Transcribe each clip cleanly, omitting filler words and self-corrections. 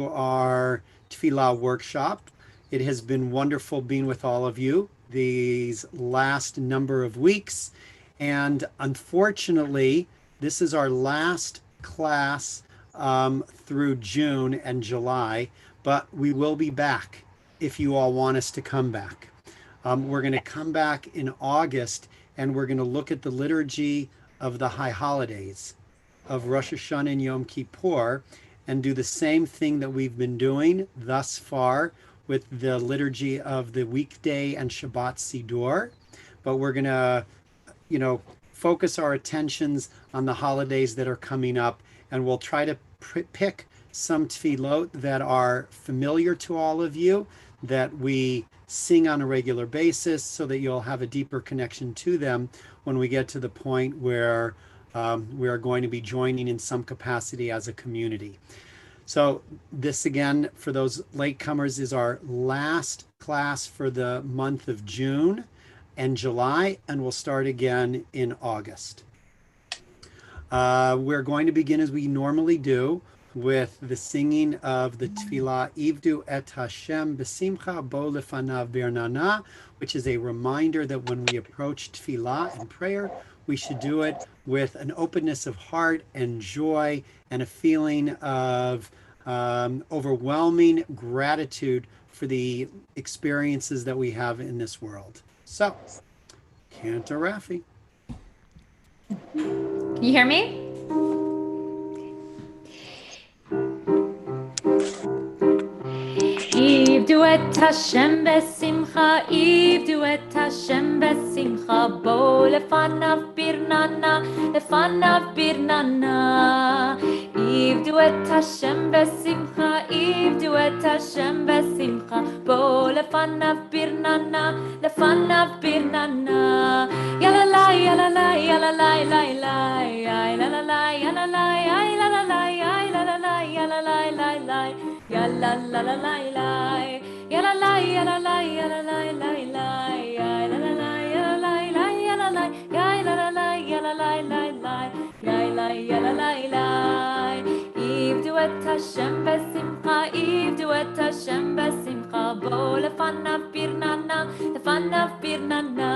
our Tefillah Workshop. It has been wonderful being with all of you these last number of weeks. And unfortunately, this is our last class through June and July, but we will be back if you all want us to come back. We're going to come back in August, and we're going to look at the liturgy of the high holidays of Rosh Hashanah and Yom Kippur, and do the same thing that we've been doing thus far with the liturgy of the weekday and Shabbat Siddur. But we're going to, focus our attentions on the holidays that are coming up, and we'll try to pick some tefillot that are familiar to all of you, that we sing on a regular basis, so that you'll have a deeper connection to them when we get to the point where we are going to be joining in some capacity as a community. So this, again, for those latecomers, is our last class for the month of June and July, and we'll start again in August. We're going to begin, as we normally do, with the singing of the Tefillah Ivdu et Hashem B'simcha Bo Lefanav Birnana, which is a reminder that when we approach Tefillah and prayer, we should do it with an openness of heart and joy and a feeling of overwhelming gratitude for the experiences that we have in this world. So, Cantor Rafi. Can you hear me? Ivdu et Hashem besimcha, ivdu et Hashem besimcha, bo lefanav birnana, lefanav birnana. Ivdu et Hashem besimcha, ivdu et Hashem besimcha, bo lefanav birnana, lefanav birnana. Yalalai, yalalai, yalalai, yalalai, yalalai, yalalai, yalalai, yalalai, yalalai, yalalai. Ya la la la la la, ya la la ya la la ya la la la la, ya la la la ya la la ya la la, ya la la la ya la la la la, ya la ya la la la. Ivdu et Hashem besimcha, ivdu et Hashem besimcha, bo lefanav birnana, lefanav birnana.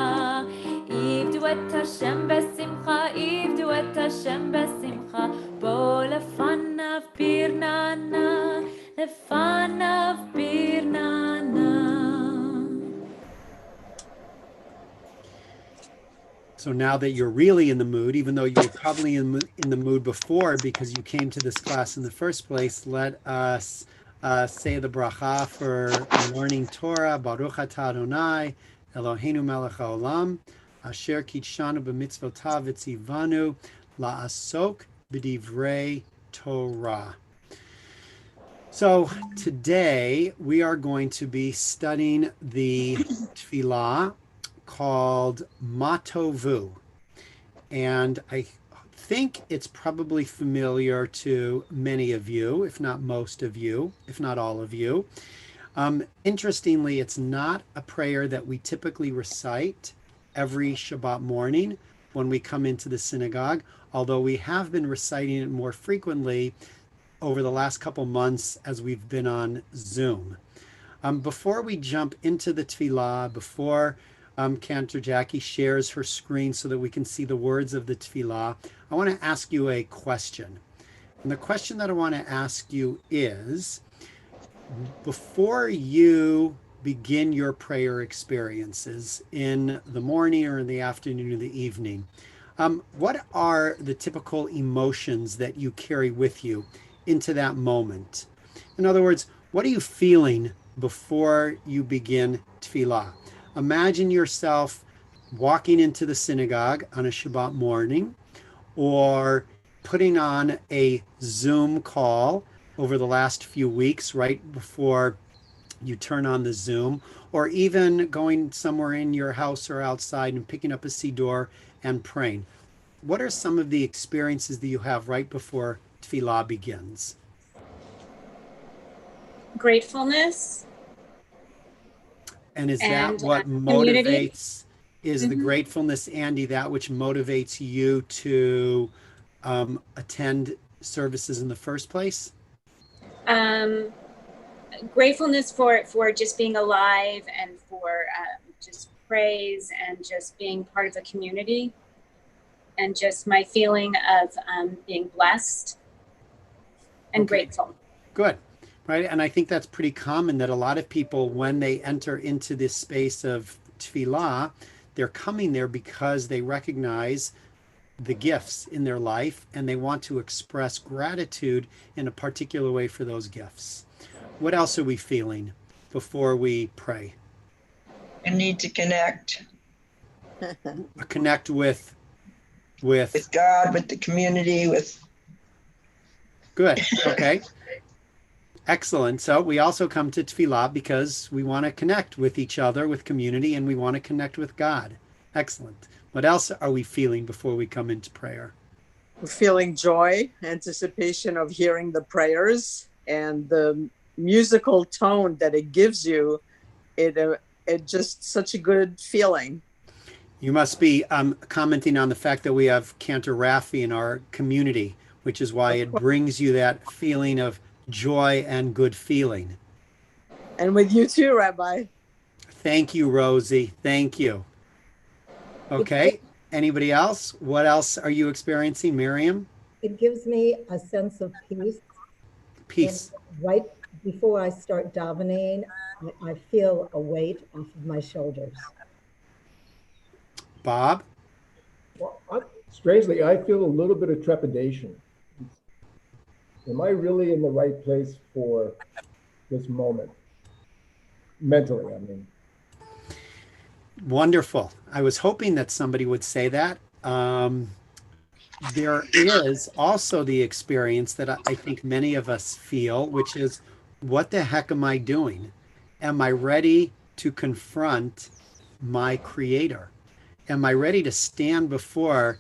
Ivdu et Hashem besimcha, ivdu et Hashem besimcha, bo lefanav birnana. So now that you're really in the mood, even though you were probably in the mood before because you came to this class in the first place, let us say the bracha for learning Torah. Baruch atah Adonai Eloheinu melech haolam asher kitshanu b'mitzvotav v'tzivanu la'asok b'divrei Torah. So today we are going to be studying the tefillah called Matovu. And I think it's probably familiar to many of you, if not most of you, if not all of you. Interestingly, it's not a prayer that we typically recite every Shabbat morning when we come into the synagogue, although we have been reciting it more frequently over the last couple months as we've been on Zoom. Before we jump into the tefillah, before Cantor Jackie shares her screen so that we can see the words of the tefillah, I want to ask you a question. And the question that I want to ask you is, before you begin your prayer experiences in the morning or in the afternoon or the evening, what are the typical emotions that you carry with you into that moment? In other words, what are you feeling before you begin tefillah? Imagine yourself walking into the synagogue on a Shabbat morning, or putting on a Zoom call over the last few weeks right before you turn on the Zoom, or even going somewhere in your house or outside and picking up a siddur and praying. What are some of the experiences that you have right before tefillah begins? Gratefulness. And is that what motivates, is the gratefulness, Andy, that which motivates you to attend services in the first place? Gratefulness for just being alive and for just praise and just being part of the community and just my feeling of being blessed and grateful. Good. Right. And I think that's pretty common that a lot of people, when they enter into this space of tefillah, they're coming there because they recognize the gifts in their life and they want to express gratitude in a particular way for those gifts. What else are we feeling before we pray? I need to connect Connect with God, with the community, with. Good. Okay. Excellent. So we also come to tefillah because we want to connect with each other, with community, and we want to connect with God. Excellent. What else are we feeling before we come into prayer? We're feeling joy, anticipation of hearing the prayers, and the musical tone that it gives you. It just such a good feeling. You must be commenting on the fact that we have Cantor Raffi in our community, which is why it brings you that feeling of joy and good feeling. And with you too, Rabbi. Thank you, Rosie. Thank you. Okay. Anybody else? What else are you experiencing, Miriam? It gives me a sense of peace. Peace. And right before I start davening, I feel a weight off of my shoulders. Bob? Well, strangely, I feel a little bit of trepidation. Am I really in the right place for this moment? Mentally, I mean. Wonderful. I was hoping that somebody would say that. There is also the experience that I think many of us feel, which is, what the heck am I doing? Am I ready to confront my creator? Am I ready to stand before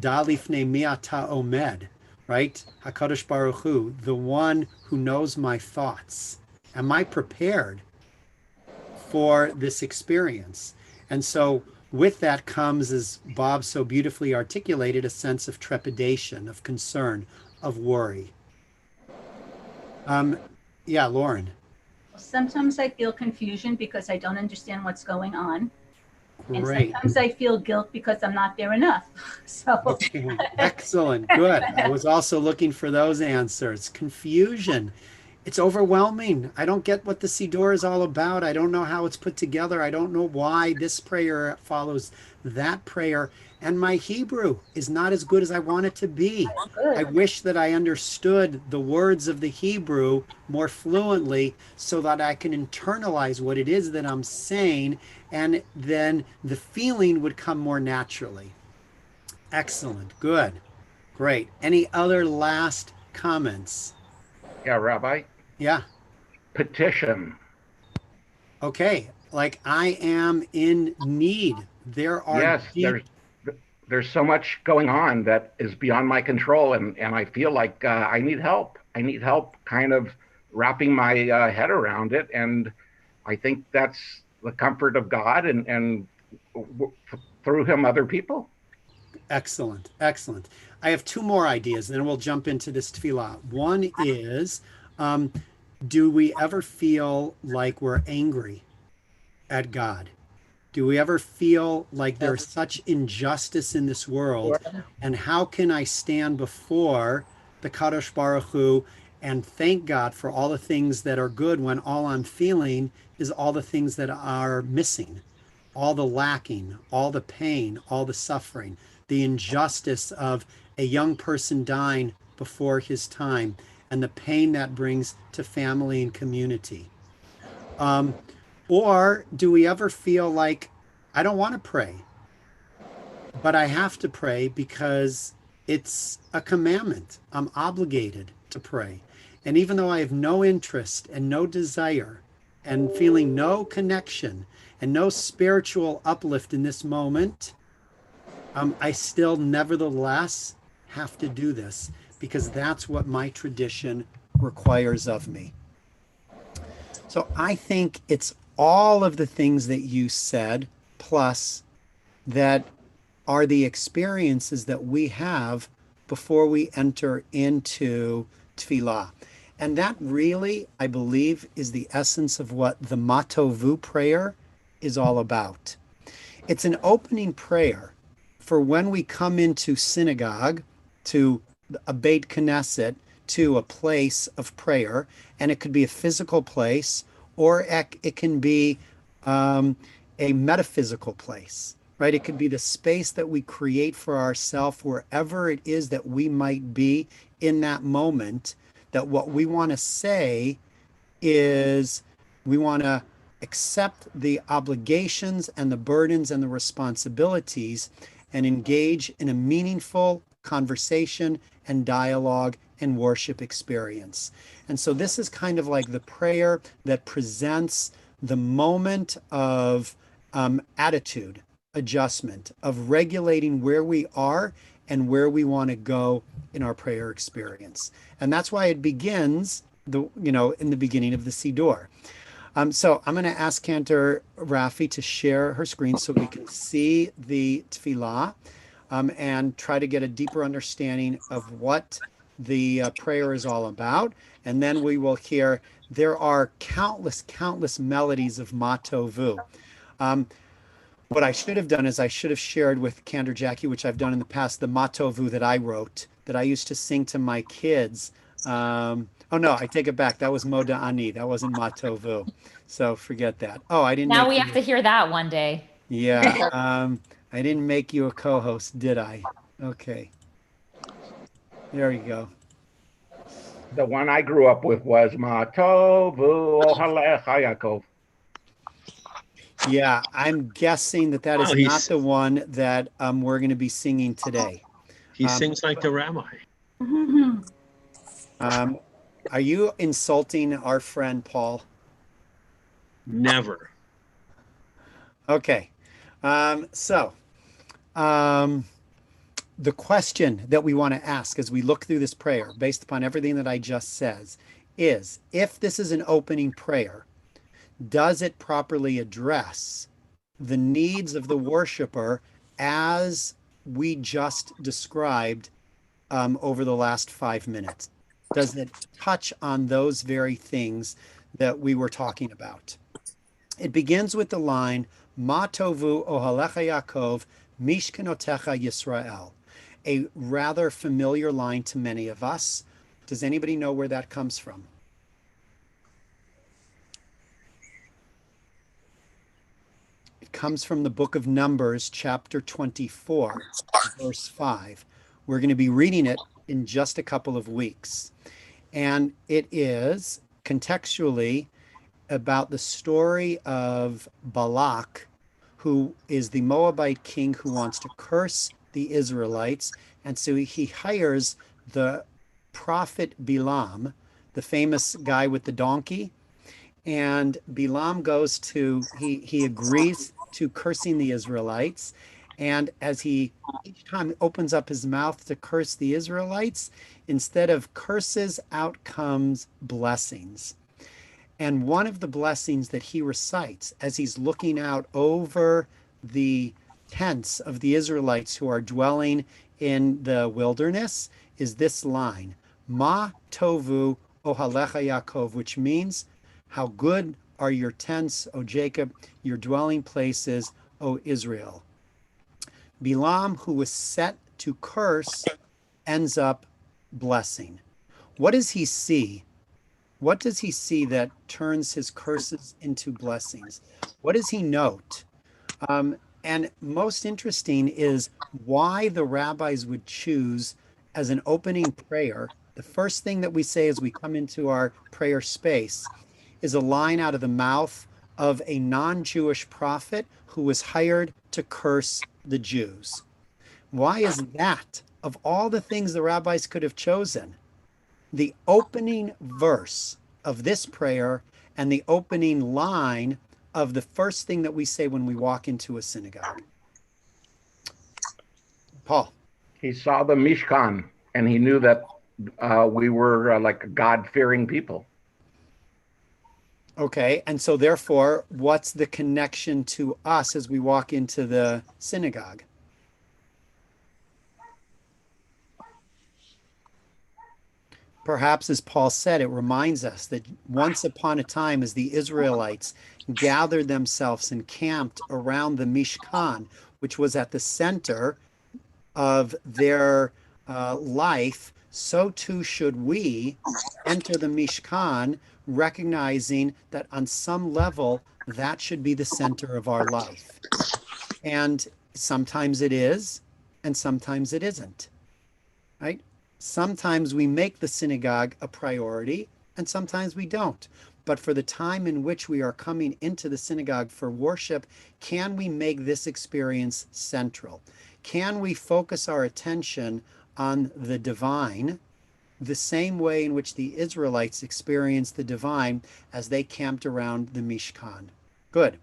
Dalifnei mi'ata omed, right? HaKadosh Baruch Hu, the one who knows my thoughts. Am I prepared for this experience? And so with that comes, as Bob so beautifully articulated, a sense of trepidation, of concern, of worry. Yeah, Lauren. Sometimes I feel confusion because I don't understand what's going on. And Great. sometimes I feel guilt because I'm not there enough. So Okay. Excellent. Good. I was also looking for those answers. Confusion. It's overwhelming. I don't get what the Siddur is all about. I don't know how it's put together. I don't know why this prayer follows that prayer. And my Hebrew is not as good as I want it to be. I wish that I understood the words of the Hebrew more fluently so that I can internalize what it is that I'm saying, and then the feeling would come more naturally. Excellent. Good. Great. Any other last comments? Yeah, Rabbi. Yeah. Petition. Okay. Like, I am in need. There are Yes, there's so much going on that is beyond my control, and I feel like I need help. I need help kind of wrapping my head around it, and I think that's the comfort of God, and through him, other people. Excellent. Excellent. I have two more ideas, and then we'll jump into this tefillah. One is, do we ever feel like we're angry at God? Do we ever feel like there's such injustice in this world? And how can I stand before the Kadosh Baruch Hu and thank God for all the things that are good when all I'm feeling is all the things that are missing, all the lacking, all the pain, all the suffering, the injustice of a young person dying before his time, and the pain that brings to family and community? Or do we ever feel like, I don't want to pray, but I have to pray because it's a commandment. I'm obligated to pray. And even though I have no interest and no desire and feeling no connection and no spiritual uplift in this moment, I still nevertheless have to do this because that's what my tradition requires of me. So I think it's all of the things that you said, plus that are the experiences that we have before we enter into tefillah. And that really, I believe, is the essence of what the Matovu prayer is all about. It's an opening prayer for when we come into synagogue, to a Beit Knesset, to a place of prayer, and it could be a physical place, or it can be a metaphysical place, right? It could be the space that we create for ourselves wherever it is that we might be in that moment, that what we want to say is we want to accept the obligations and the burdens and the responsibilities and engage in a meaningful conversation and dialogue and worship experience. And so this is kind of like the prayer that presents the moment of attitude adjustment, of regulating where we are and where we want to go in our prayer experience. And that's why it begins in the beginning of the Siddur. So I'm going to ask Cantor Rafi to share her screen so we can see the Tefillah and try to get a deeper understanding of what the prayer is all about. And then we will hear, there are countless melodies of Matovu. What I should have done is I should have shared with Cantor Jackie, which I've done in the past, the Matovu that I wrote, that I used to sing to my kids. Oh no, I take it back. That was Moda Ani. That wasn't Matovu. So forget that. Oh, I didn't Now make we have to hear that one day. Yeah. I didn't make you a co-host, did I? Okay. There you go. The one I grew up with was Ma Tovu Ohalecha Yaakov. Yeah, I'm guessing that is not the one that we're going to be singing today. He sings like the rabbi. Are you insulting our friend Paul? Never. Okay. The question that we want to ask as we look through this prayer, based upon everything that I just says, is if this is an opening prayer, does it properly address the needs of the worshiper as we just described over the last 5 minutes? Does it touch on those very things that we were talking about? It begins with the line, Ma tovu ohalecha Yaakov, mishkanotecha Yisrael, a rather familiar line to many of us. Does anybody know where that comes from? It comes from the book of Numbers, chapter 24, verse 5. We're going to be reading it in just a couple of weeks. And it is contextually about the story of Balak, who is the Moabite king who wants to curse the Israelites. And so he hires the prophet Bilam, the famous guy with the donkey. And Bilam goes to, he agrees to cursing the Israelites. And as he each time opens up his mouth to curse the Israelites, instead of curses, out comes blessings. And one of the blessings that he recites as he's looking out over the tents of the Israelites who are dwelling in the wilderness is this line, Ma tovu ohalecha Yaakov, which means, how good are your tents, O Jacob, your dwelling places, O Israel. Bilam, who was set to curse, ends up blessing. What does he see? What does he see that turns his curses into blessings? What does he note? And most interesting is why the rabbis would choose as an opening prayer. The first thing that we say as we come into our prayer space is a line out of the mouth of a non-Jewish prophet who was hired to curse the Jews. Why is that? Of all the things the rabbis could have chosen, the opening verse of this prayer and the opening line of the first thing that we say when we walk into a synagogue. Paul. He saw the Mishkan and he knew that we were like a God-fearing people. Okay, and so therefore, what's the connection to us as we walk into the synagogue? Perhaps, as Paul said, it reminds us that once upon a time, as the Israelites gathered themselves and camped around the Mishkan, which was at the center of their life, so too should we enter the Mishkan, recognizing that on some level, that should be the center of our life. And sometimes it is, and sometimes it isn't, right? Sometimes we make the synagogue a priority, and sometimes we don't. But for the time in which we are coming into the synagogue for worship, can we make this experience central? Can we focus our attention on the divine the same way in which the Israelites experienced the divine as they camped around the Mishkan? Good.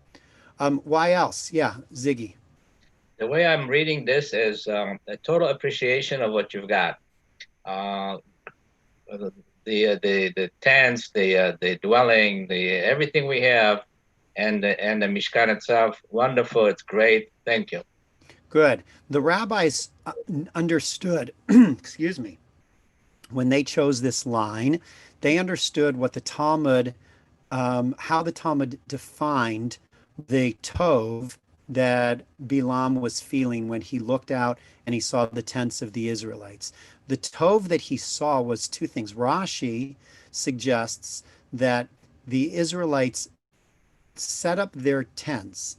Why else? Yeah, Ziggy. The way I'm reading this is a total appreciation of what you've got. The tents, the dwelling, the everything we have, and the Mishkan itself. Wonderful. It's great. Thank you. Good. The rabbis understood, excuse me, when they chose this line, they understood what the Talmud, how the Talmud defined the tov that Bilam was feeling when he looked out and he saw the tents of the Israelites. The tov that he saw was two things. Rashi suggests that the Israelites set up their tents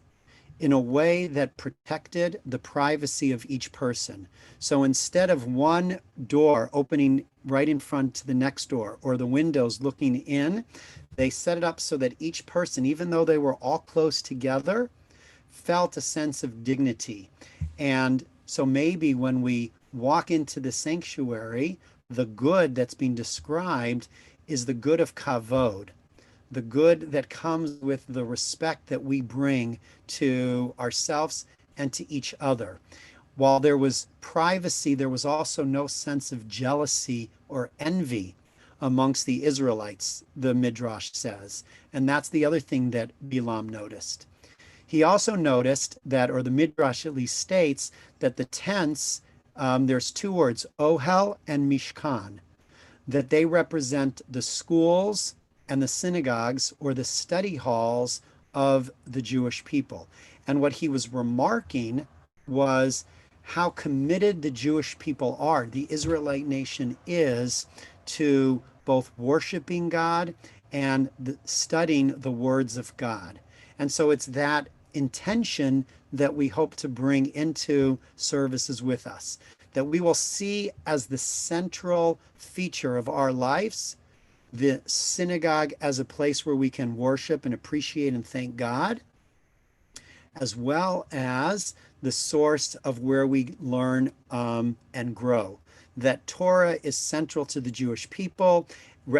in a way that protected the privacy of each person. So instead of one door opening right in front to the next door, or the windows looking in, they set it up so that each person, even though they were all close together, felt a sense of dignity. And so maybe when we walk into the sanctuary, the good that's being described is the good of kavod, the good that comes with the respect that we bring to ourselves and to each other. While there was privacy, there was also no sense of jealousy or envy amongst the Israelites, the Midrash says. And that's the other thing that Bilam noticed. He also noticed that, or the Midrash at least states, that the tents, there's two words, Ohel and Mishkan, that they represent the schools and the synagogues, or the study halls of the Jewish people. And what he was remarking was how committed the Jewish people are, the Israelite nation is, to both worshiping God and studying the words of God. And so it's that intention that we hope to bring into services with us, that we will see as the central feature of our lives the synagogue as a place where we can worship and appreciate and thank God, as well as the source of where we learn and grow. That Torah is central to the Jewish people,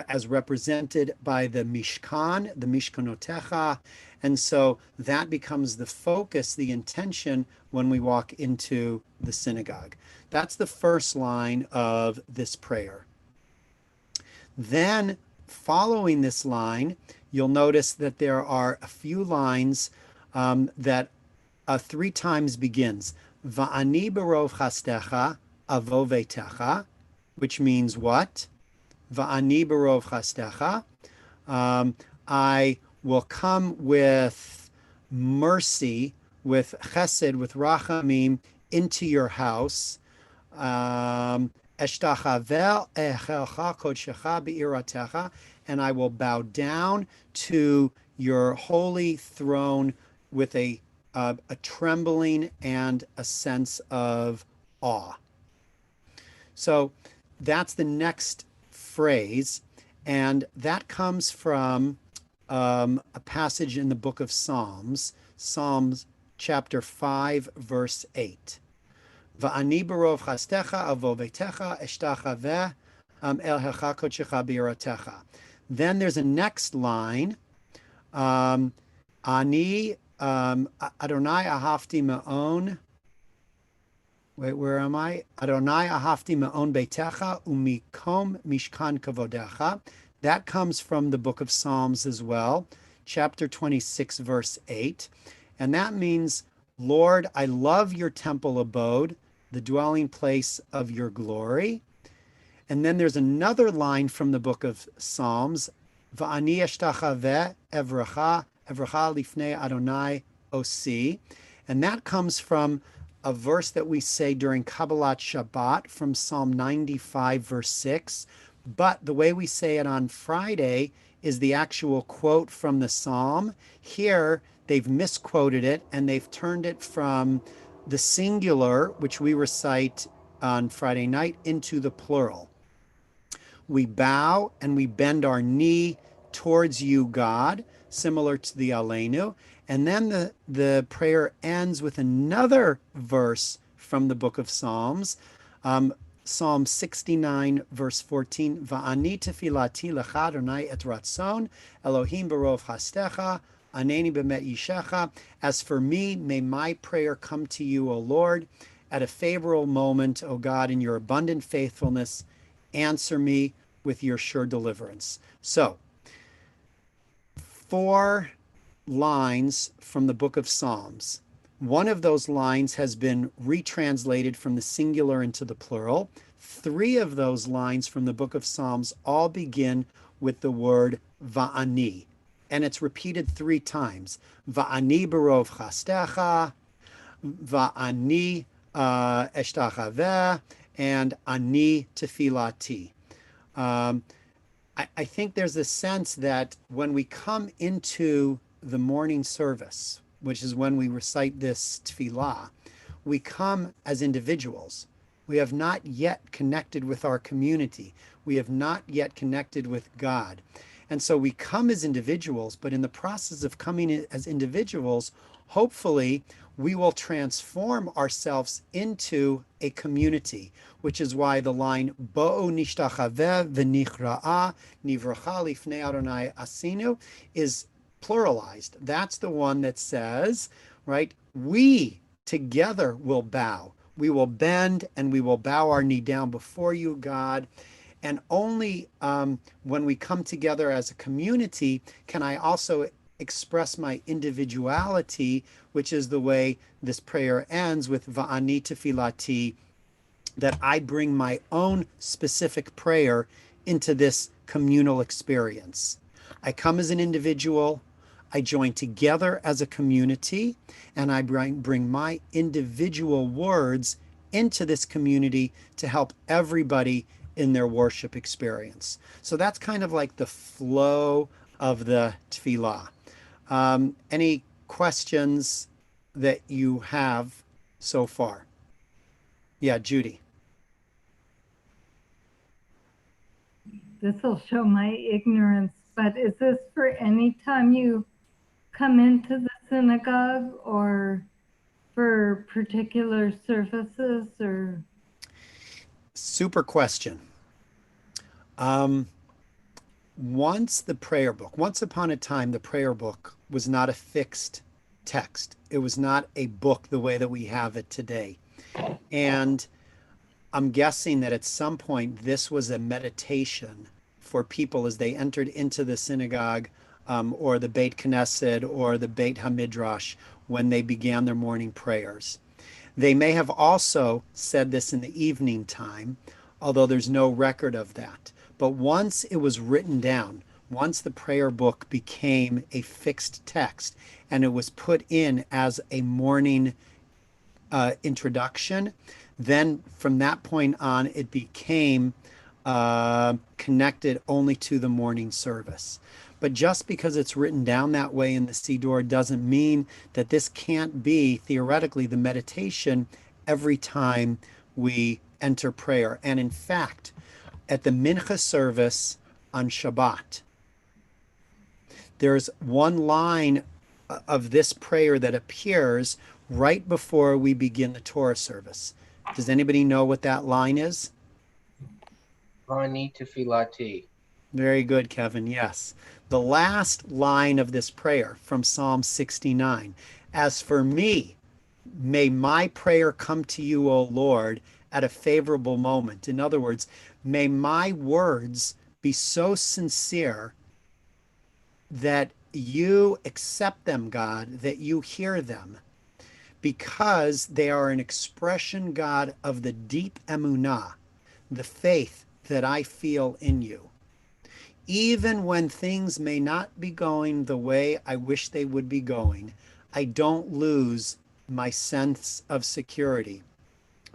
as represented by the Mishkan, the Mishkanotecha, and so that becomes the focus, the intention when we walk into the synagogue. That's the first line of this prayer. Then, following this line, you'll notice that there are a few lines that three times begins. Va'ani berov chastecha avo veitecha, which means what? Va'ani berov chastecha. I will come with mercy, with chesed, with rachamim, into your house. And I will bow down to your holy throne with a trembling and a sense of awe. So that's the next phrase, and that comes from a passage in the book of Psalms, Psalms chapter 5, verse 8. Va'ani berov chastecha avo veitecha eshtachaveh el hecha kodshecha b'yiratecha. Then there's a next line. Ani Adonai ahavti ma'on. Wait, where am I? Adonai ahavti ma'on beitecha umikom mishkan kavodecha. That comes from the book of Psalms as well, chapter 26, verse 8. And that means, Lord, I love your temple abode, the dwelling place of your glory. And then there's another line from the book of Psalms, Va'ani eshtachaveh evracha lifnei Adonai osi. And that comes from a verse that we say during Kabbalat Shabbat from Psalm 95, verse 6. But the way we say it on Friday is the actual quote from the Psalm. Here, they've misquoted it and they've turned it from the singular, which we recite on Friday night, into the plural. We bow and we bend our knee towards you, God, similar to the Aleinu. And then the prayer ends with another verse from the book of Psalms, Psalm 69, verse 14, Va'ani tefilati lecha Adonai et ratzon, Elohim barov chastecha, aneni b'met yishecha. As for me, may my prayer come to you, O Lord, at a favorable moment, O God, in your abundant faithfulness, answer me with your sure deliverance. So, 4 lines from the book of Psalms. One of those lines has been retranslated from the singular into the plural. 3 of those lines from the book of Psalms all begin with the word va'ani, and it's repeated 3 times. Va'ani barov chastecha, va'ani eshtachaveh, and ani tefilati. I think there's a sense that when we come into the morning service, which is when we recite this tefillah, we come as individuals. We have not yet connected with our community. We have not yet connected with God. And so we come as individuals, but in the process of coming as individuals, hopefully we will transform ourselves into a community, which is why the line Bo'u nishtachaveh v'nichra'a nivracha lifnei Adonai asinu is pluralized. That's the one that says, right, we together will bow. We will bend and we will bow our knee down before you, God. And only when we come together as a community can I also express my individuality, which is the way this prayer ends with Va'ani tefilati, that I bring my own specific prayer into this communal experience. I come as an individual, I join together as a community, and I bring my individual words into this community to help everybody in their worship experience. So that's kind of like the flow of the tefillah. Any questions that you have so far? Yeah, Judy. This will show my ignorance, but is this for any time you come into the synagogue or for particular services or? Super question. Once upon a time, the prayer book was not a fixed text. It was not a book the way that we have it today. And I'm guessing that at some point this was a meditation for people as they entered into the synagogue or the Beit Knesset or the Beit HaMidrash when they began their morning prayers. They may have also said this in the evening time, although there's no record of that. But once it was written down, once the prayer book became a fixed text and it was put in as a morning introduction, then from that point on it became connected only to the morning service. But just because it's written down that way in the Siddur doesn't mean that this can't be theoretically the meditation every time we enter prayer. And in fact, at the Mincha service on Shabbat, there's one line of this prayer that appears right before we begin the Torah service. Does anybody know what that line is? Ani tefilati. Very good, Kevin. Yes. The last line of this prayer from Psalm 69. As for me, may my prayer come to you, O Lord, at a favorable moment. In other words, may my words be so sincere that you accept them, God, that you hear them, because they are an expression, God, of the deep emunah, the faith that I feel in you. Even when things may not be going the way I wish they would be going, I don't lose my sense of security,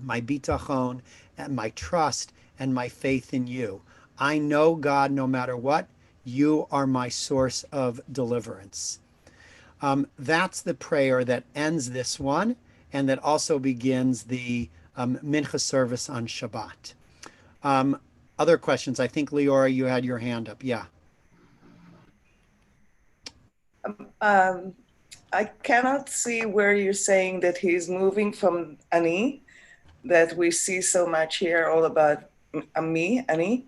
my bitachon, and my trust and my faith in you. I know, God, no matter what, you are my source of deliverance. That's the prayer that ends this one and that also begins the Mincha service on Shabbat. Other questions? I think, Leora, you had your hand up. Yeah. I cannot see where you're saying that he's moving from ani, that we see so much here all about me, ani,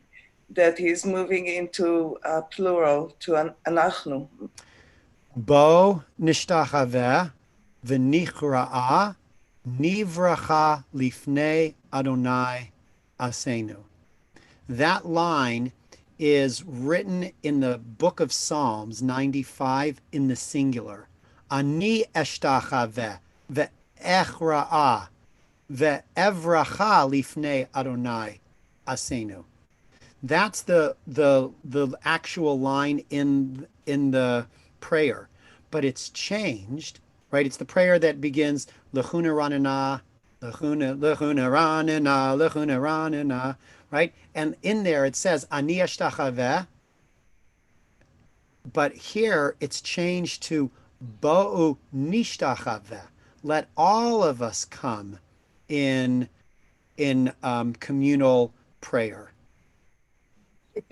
that he's moving into plural to anachnu. Bo nishtachaveh v'nichra'a nivracha lifnei Adonai asenu. That line is written in the book of Psalms 95 in the singular. Ani eshtachaveh ve'echra'a ve'evracha lifnei Adonai asenu. That's the actual line in the prayer, but it's changed, right? It's the prayer that begins lechuna ranana, lechuna ranana, lechuna ranana, right? And in there it says ani ashtachaveh, but here it's changed to bo'u nishtachaveh. Let all of us come in communal prayer.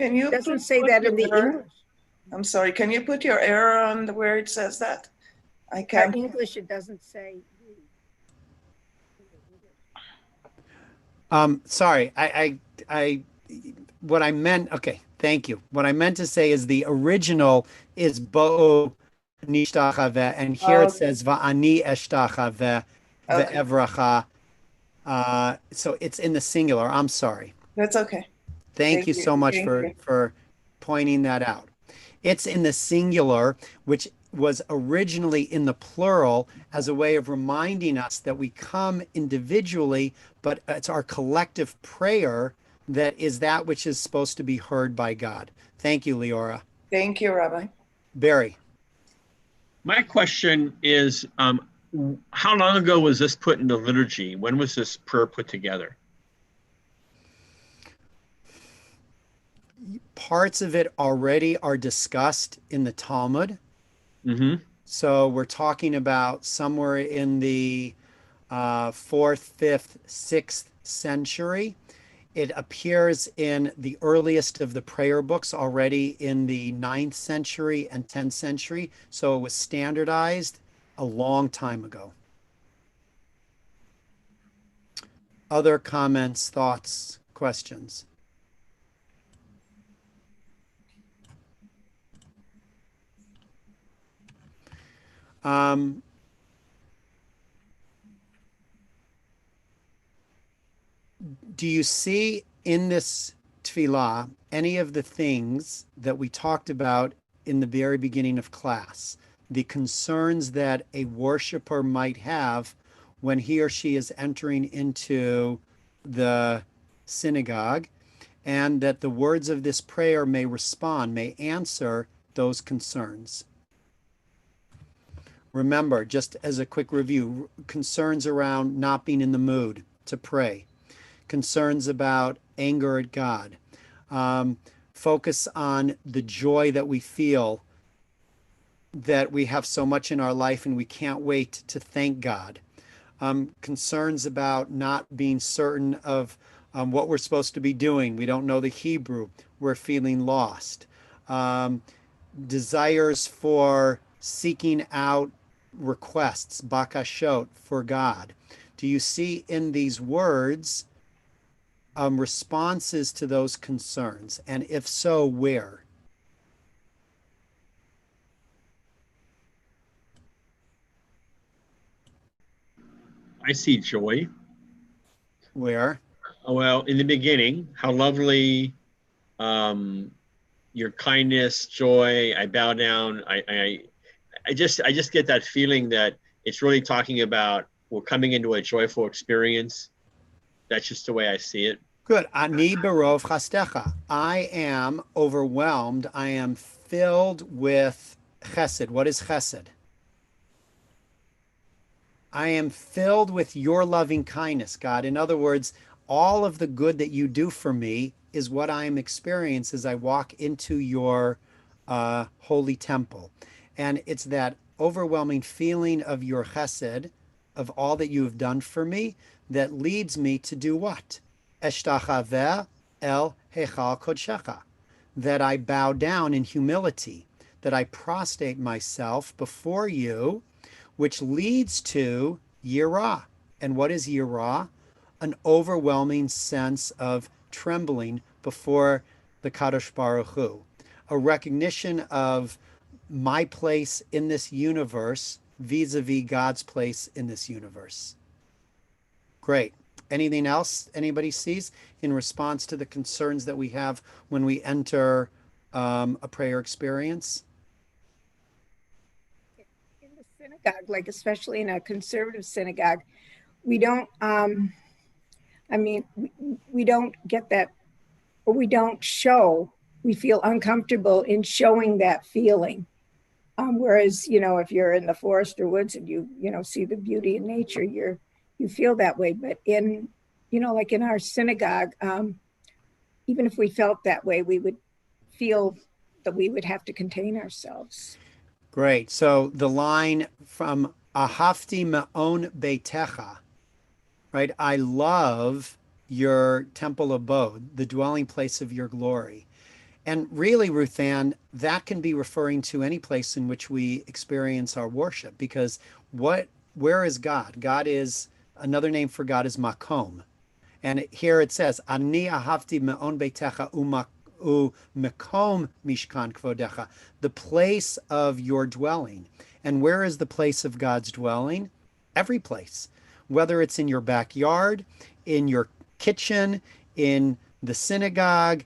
Can you doesn't say that in the English. I'm sorry. Can you put your arrow on where it says that? I can't. In English, it doesn't say. Sorry, what I meant. Okay, thank you. What I meant to say is the original is bo'u nishtachaveh, and here it says va'ani eshtachaveh ve'evracha. So it's in the singular. I'm sorry. That's okay. Thank you so much for pointing that out. It's in the singular, which was originally in the plural as a way of reminding us that we come individually, but it's our collective prayer that is that which is supposed to be heard by God. Thank you, Leora. Thank you, Rabbi. Barry. My question is, how long ago was this put in the liturgy? When was this prayer put together? Parts of it already are discussed in the Talmud. Mm-hmm. So we're talking about somewhere in the 4th, 5th, 6th century. It appears in the earliest of the prayer books already in the 9th century and 10th century. So it was standardized a long time ago. Other comments, thoughts, questions? Do you see in this tefillah any of the things that we talked about in the very beginning of class? The concerns that a worshiper might have when he or she is entering into the synagogue, and that the words of this prayer may respond, may answer those concerns. Remember, just as a quick review, concerns around not being in the mood to pray, concerns about anger at God, focus on the joy that we feel that we have so much in our life and we can't wait to thank God, concerns about not being certain of what we're supposed to be doing. We don't know the Hebrew. We're feeling lost. Desires for seeking out requests, bakashot, for God. Do you see in these words responses to those concerns? And if so, where? I see joy. Where? Well, in the beginning, how lovely, your kindness, joy. I bow down. I just get that feeling that it's really talking about we're coming into a joyful experience. That's just the way I see it. Good. Ani berov chastecha. I am overwhelmed. I am filled with chesed. What is chesed? I am filled with your loving kindness, God. In other words, all of the good that you do for me is what I am experiencing as I walk into your holy temple. And it's that overwhelming feeling of your chesed, of all that you have done for me, that leads me to do what? Eshtachaveh el hechal kodshecha. That I bow down in humility, that I prostrate myself before you, which leads to yirah. And what is yirah? An overwhelming sense of trembling before the Kadosh Baruch Hu, a recognition of my place in this universe vis-a-vis God's place in this universe. Great. Anything else anybody sees in response to the concerns that we have when we enter a prayer experience? In the synagogue, like especially in a conservative synagogue, we don't, we don't get that, or we don't show, we feel uncomfortable in showing that feeling. Whereas, if you're in the forest or woods and you see the beauty in nature, you feel that way. But in, like in our synagogue, even if we felt that way, we would feel that we would have to contain ourselves. Great. So the line from Ahafti Me'on Beitecha, right? I love your temple abode, the dwelling place of your glory. And really, Ruth Ann, that can be referring to any place in which we experience our worship, because where is God? God is, another name for God is Makom. And here it says, Ani ahavti me'on beitecha u'mekom mishkan kvodecha, the place of your dwelling. And where is the place of God's dwelling? Every place. Whether it's in your backyard, in your kitchen, in the synagogue,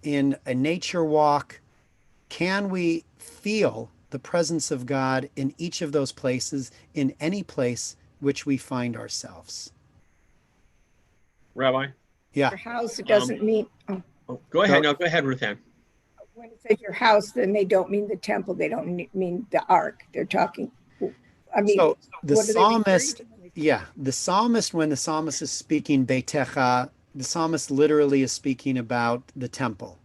in a nature walk, can we feel the presence of God in each of those places, in any place which we find ourselves? Rabbi? Yeah. Your house, it doesn't mean. Go ahead. No, go ahead, Ruth Ann. When it says your house, then they don't mean the temple. They don't mean the ark. They're talking. So the psalmist, the psalmist, when the psalmist is speaking Beitecha, the psalmist literally is speaking about the temple.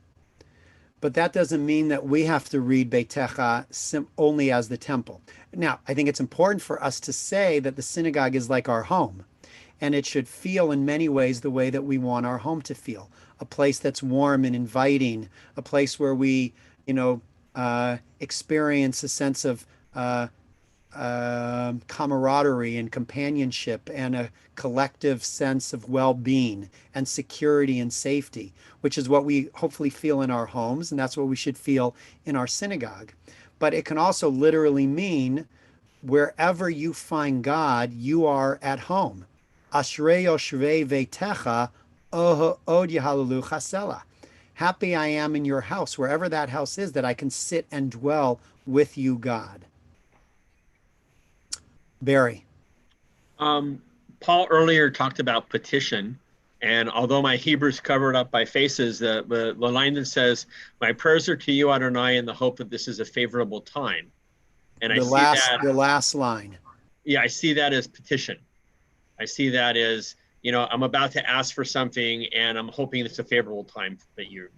But that doesn't mean that we have to read Beitecha only as the temple. Now, I think it's important for us to say that the synagogue is like our home, and it should feel in many ways the way that we want our home to feel. A place that's warm and inviting, a place where we, experience a sense of camaraderie and companionship and a collective sense of well-being and security and safety, which is what we hopefully feel in our homes, and that's what we should feel in our synagogue. But it can also literally mean wherever you find God, you are at home. Ashrei yoshvei veitecha od yahalelu chasela. Happy I am in your house, wherever that house is, that I can sit and dwell with you, God. Barry. Paul earlier talked about petition, and although my Hebrew's covered up by faces, the line that says, "My prayers are to you, Adonai, in the hope that this is a favorable time," and the last line. Yeah, I see that as petition. I see that as I'm about to ask for something, and I'm hoping it's a favorable time that you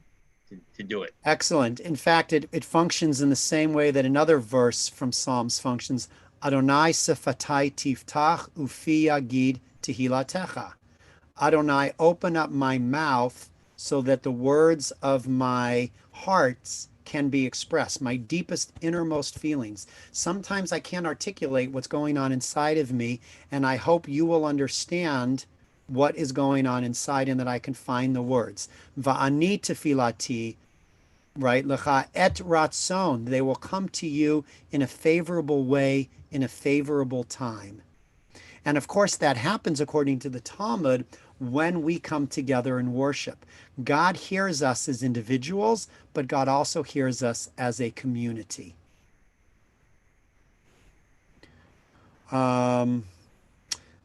to do it. Excellent. In fact, it functions in the same way that another verse from Psalms functions. Adonai sefatai tiftach ufi yagid tehilatecha. Adonai, open up my mouth so that the words of my hearts can be expressed, my deepest, innermost feelings. Sometimes I can't articulate what's going on inside of me, and I hope you will understand what is going on inside and that I can find the words. Va'ani tefilati, right? Lecha et ratzon. They will come to you in a favorable way, in a favorable time. And of course, that happens according to the Talmud when we come together and worship. God hears us as individuals, but God also hears us as a community.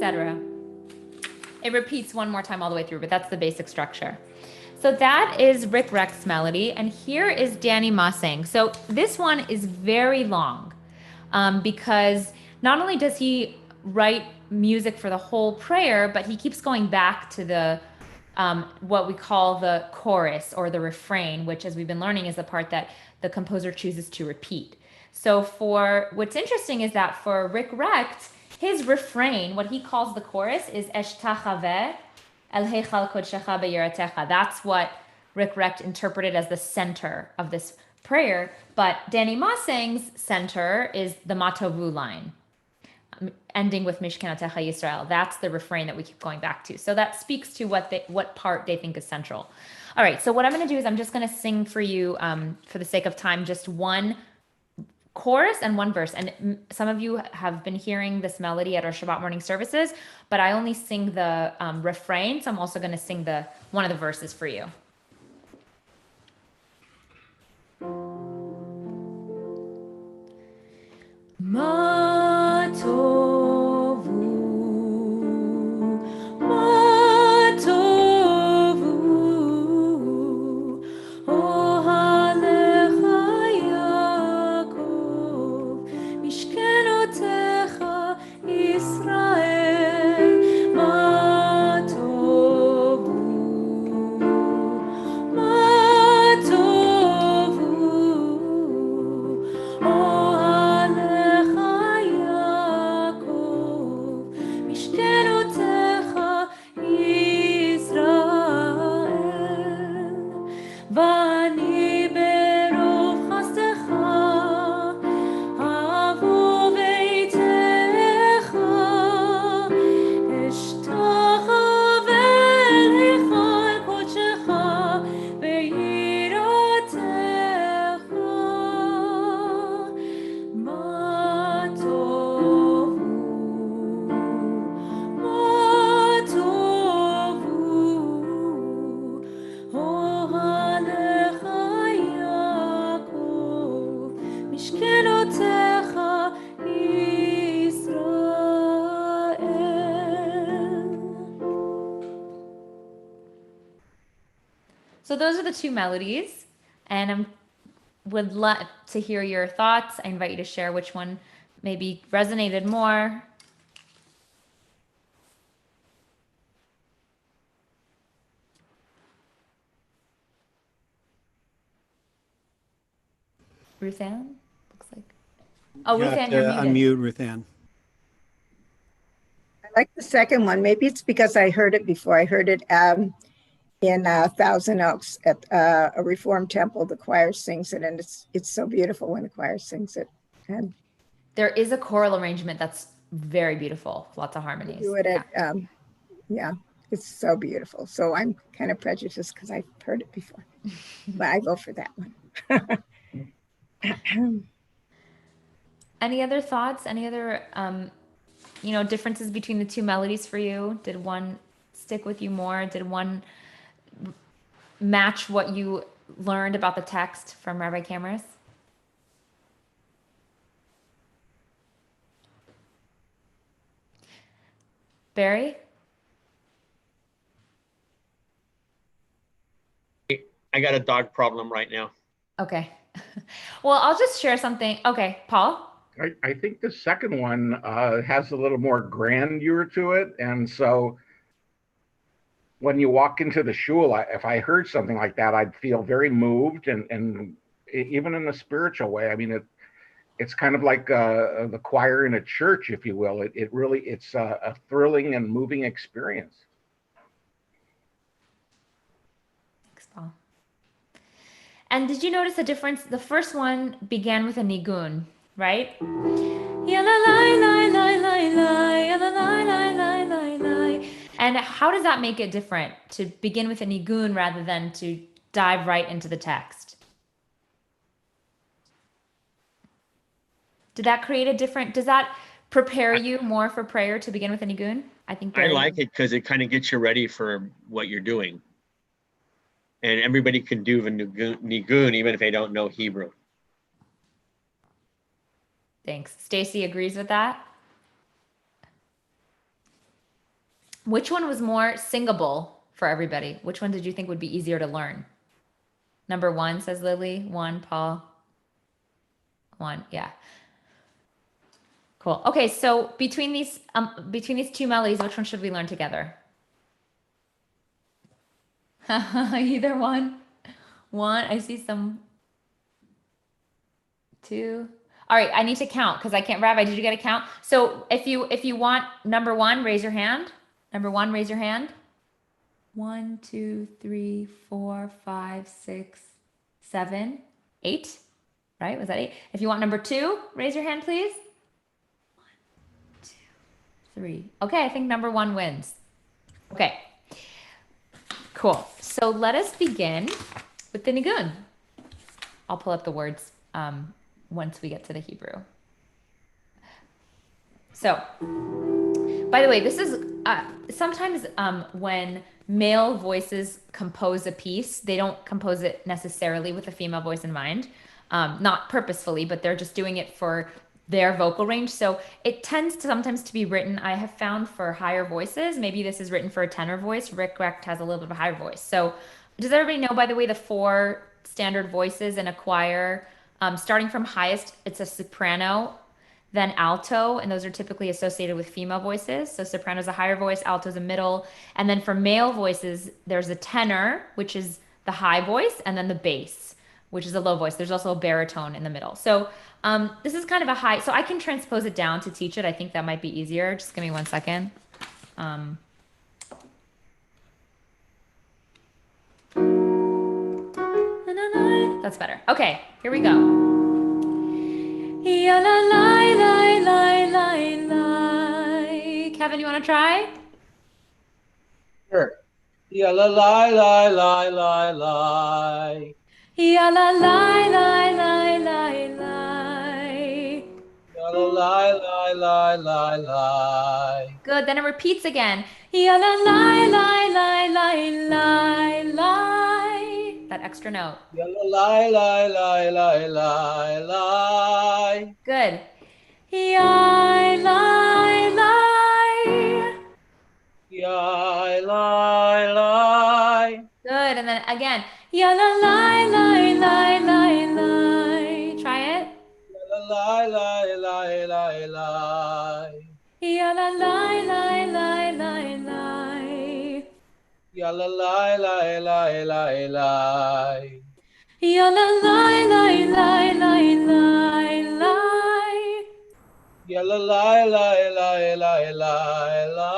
etc. It repeats one more time all the way through, but that's the basic structure. So that is Rick Reck's melody, and here is Danny Mossing. So this one is very long because not only does he write music for the whole prayer, but he keeps going back to the what we call the chorus or the refrain, which, as we've been learning, is the part that the composer chooses to repeat. So for what's interesting is that for Rick Recht, his refrain, what he calls the chorus, is Eshtachaveh El Heichal Kodshecha B'Yeratecha. That's what Rick Recht interpreted as the center of this prayer. But Danny Mossing's center is the Matovu line, ending with Mishkanatecha Yisrael. That's the refrain that we keep going back to. So that speaks to what part they think is central. All right, so what I'm going to do is I'm just going to sing for you, for the sake of time, just one chorus and one verse. And some of you have been hearing this melody at our Shabbat morning services, but I only sing the refrain, so I'm also going to sing one of the verses for you. So those are the two melodies, and I would love to hear your thoughts. I invite you to share which one maybe resonated more. Ruth Ann, looks like. Oh, Ruth Ann, you're muted. Unmute Ruth Ann. I like the second one. Maybe it's because I heard it before. I heard it in Thousand Oaks at a Reformed temple. The choir sings it, and it's so beautiful when the choir sings it. And there is a choral arrangement that's very beautiful. Lots of harmonies. Do it at, yeah, it's so beautiful. So I'm kind of prejudiced because I've heard it before, but I go for that one. Any other thoughts? Any other, differences between the two melodies for you? Did one stick with you more? Did one match what you learned about the text from Rabbi Cameras? Barry? I got a dog problem right now. Okay. Well, I'll just share something. Okay, Paul. I think the second one has a little more grandeur to it. And so when you walk into the shul, if I heard something like that, I'd feel very moved, and even in a spiritual way. I mean, it's kind of like the choir in a church, if you will. It's a thrilling and moving experience. Thanks, Paul. And did you notice the difference? The first one began with a nigun, right? And how does that make it different to begin with a nigun rather than to dive right into the text? Did that create a different, does that prepare you more for prayer to begin with a nigun? I think I like it because it kind of gets you ready for what you're doing. And everybody can do the nigun even if they don't know Hebrew. Thanks. Stacy agrees with that. Which one was more singable for everybody? Which one did you think would be easier to learn? Number one, says Lily. One, Paul. One, yeah. Cool. Okay, so between these two melodies, which one should we learn together? Either one. One, I see some. Two. All right, I need to count because I can't. Rabbi, did you get a count? So if you want number one, raise your hand. Number one, raise your hand. 1, 2, 3, 4, 5, 6, 7, 8. Right? Was that 8? If you want number two, raise your hand, please. 1, 2, 3. Okay, I think number one wins. Okay. Cool. So let us begin with the nigun. I'll pull up the words once we get to the Hebrew. So, by the way, this is sometimes when male voices compose a piece, they don't compose it necessarily with a female voice in mind, not purposefully, but they're just doing it for their vocal range. So it tends to sometimes to be written, I have found, for higher voices. Maybe this is written for a tenor voice. Rick Recht has a little bit of a higher voice. So does everybody know, by the way, the 4 standard voices in a choir? Starting from highest, it's a soprano, then alto, and those are typically associated with female voices. So soprano is a higher voice, alto is a middle. And then for male voices, there's a tenor, which is the high voice, and then the bass, which is a low voice. There's also a baritone in the middle. So this is kind of a high, so I can transpose it down to teach it. I think that might be easier. Just give me 1 second. That's better. Okay, here we go. Kevin, you want to try? Sure. Ya la la la la la la. Ya la la la la la la. Ya la la la la la la. Good. Then it repeats again. Ya la la la la la la la. That extra note. Ya la la la la la la la. Good. Ya la la. Ya la la. Good. And then again. Ya la la la la la la. Try it. Ya la la la la la la. Ya la la la la la la. Ya la la la la la la. Ya la la la la la la la. Ya la la la la la la la.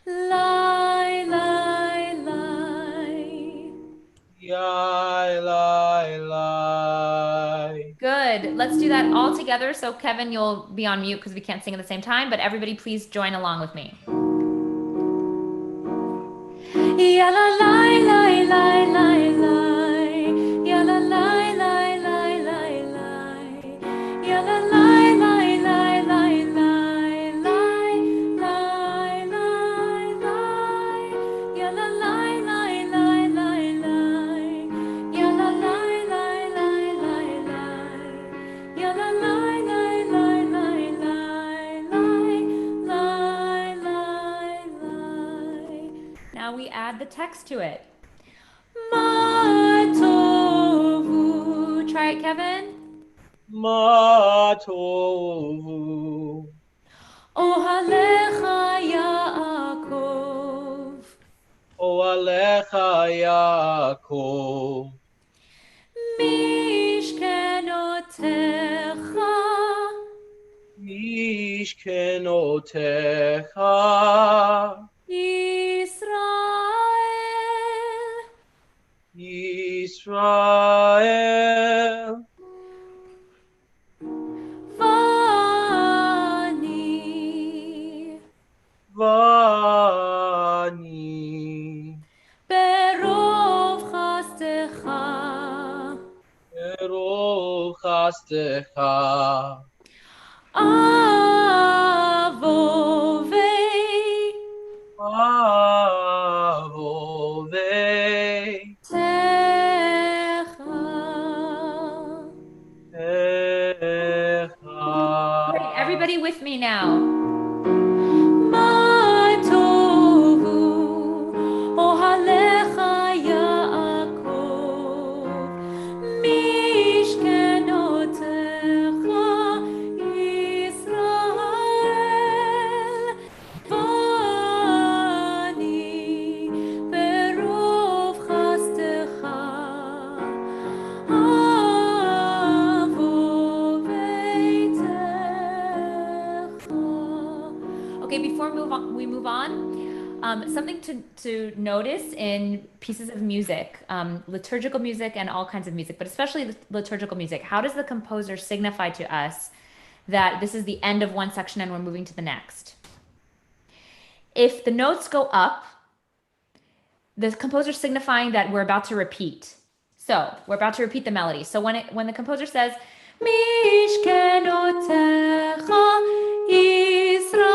Lie, lie, lie. Yai, lie, lie. Good. Let's do that all together. So Kevin, you'll be on mute because we can't sing at the same time, but everybody please join along with me. Ya la lie, lie, lie, lie, lie. Ya la lie, lie, lie, lie, lie. Ya la lie, lie, lie, lie, lie, lie, lie, lie, lie. Ya la lie, lie, lie, lie, lie. Ya la lie, lie, lie, lie, lie. Ya la lie, lie, lie, lie, lie, lie, lie, lie. Now we add the text to it. Ma tovu right, Kevin? Ma tovu. Ohalecha Yaakov. Ohalecha Yaakov. Mishkenotecha. Mishkenotecha. Israel. Israel. Vani. Vani. Berov chastecha. Berov chastecha. Avovei. Avovei. Techa. Great, everybody with me now. Ma tovu ohalecha Yaakov mishkenotecha Israel vani berov chastecha Okay, before we move on, something to notice in pieces of music, liturgical music and all kinds of music, but especially liturgical music. How does the composer signify to us that this is the end of one section and we're moving to the next? If the notes go up, the composer is signifying that we're about to repeat. So we're about to repeat the melody. So when the composer says, Mishkenotecha Israel,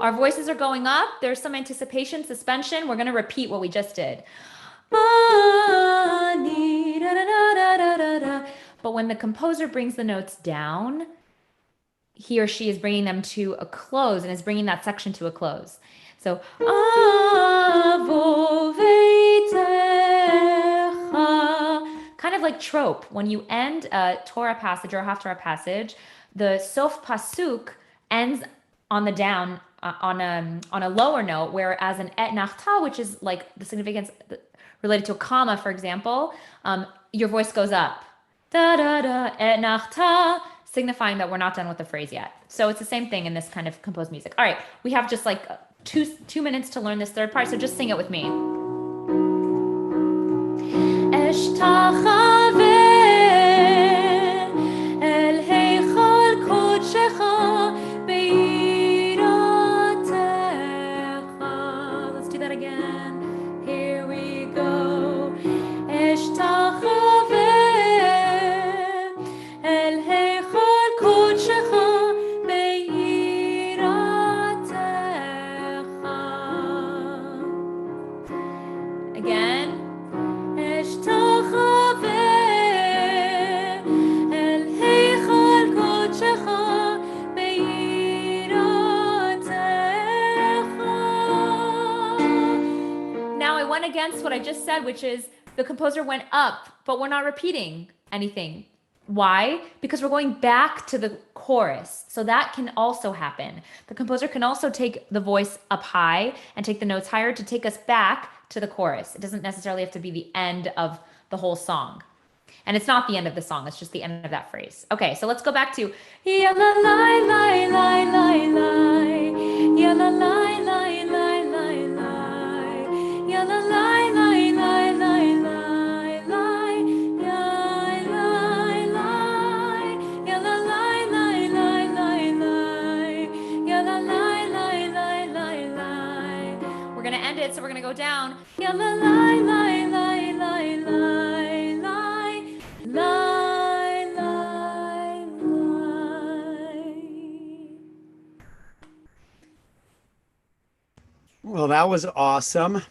our voices are going up. There's some anticipation, suspension. We're going to repeat what we just did. But when the composer brings the notes down, he or she is bringing them to a close and is bringing that section to a close. So, kind of like trope. When you end a Torah passage or a Haftarah passage, the Sof Pasuk ends on the down, on a lower note, whereas an Et Nachta, which is like the significance related to a comma, for example, your voice goes up. Da da da, Et Nachta, signifying that we're not done with the phrase yet. So it's the same thing in this kind of composed music. All right, we have just like two minutes to learn this third part, so just sing it with me. Let's do that again. Here we go. Again. Now I went against what I just said, which is the composer went up, but we're not repeating anything. Why? Because we're going back to the chorus. So that can also happen. The composer can also take the voice up high and take the notes higher to take us back to the chorus. It doesn't necessarily have to be the end of the whole song. And it's not the end of the song, it's just the end of that phrase. Okay, so let's go back to ya la la la la la la ya la la la la la la ya la la la la la la we're gonna end it, so we're gonna go down. Ya la la la la la Well, that was awesome.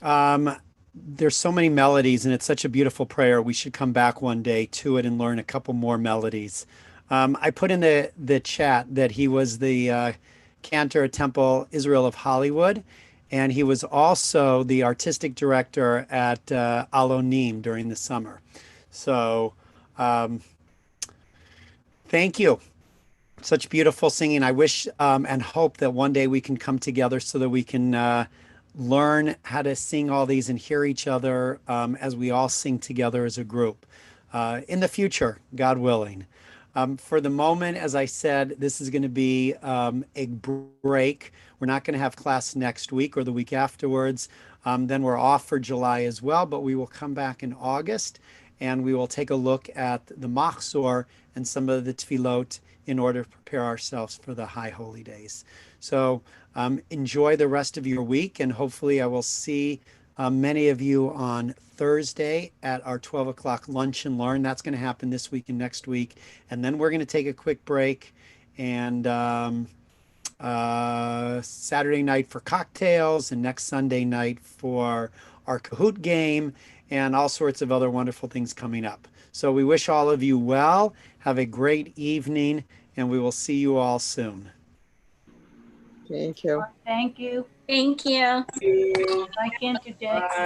There's so many melodies and it's such a beautiful prayer. We should come back one day to it and learn a couple more melodies. I put in the chat that he was the cantor at Temple Israel of Hollywood, and he was also the artistic director at Alonim during the summer. So thank you. Such beautiful singing. I wish and hope that one day we can come together so that we can learn how to sing all these and hear each other as we all sing together as a group in the future, God willing. For the moment, as I said, this is going to be a break. We're not going to have class next week or the week afterwards. Then we're off for July as well, but we will come back in August and we will take a look at the Machzor and some of the Tefillot in order to prepare ourselves for the high holy days. So enjoy the rest of your week, and hopefully I will see many of you on Thursday at our 12 o'clock lunch and learn. That's going to happen this week and next week. And then we're going to take a quick break and Saturday night for cocktails and next Sunday night for our Kahoot game and all sorts of other wonderful things coming up. So we wish all of you well. Have a great evening, and we will see you all soon. Thank you. Thank you. Thank you. I can't interject.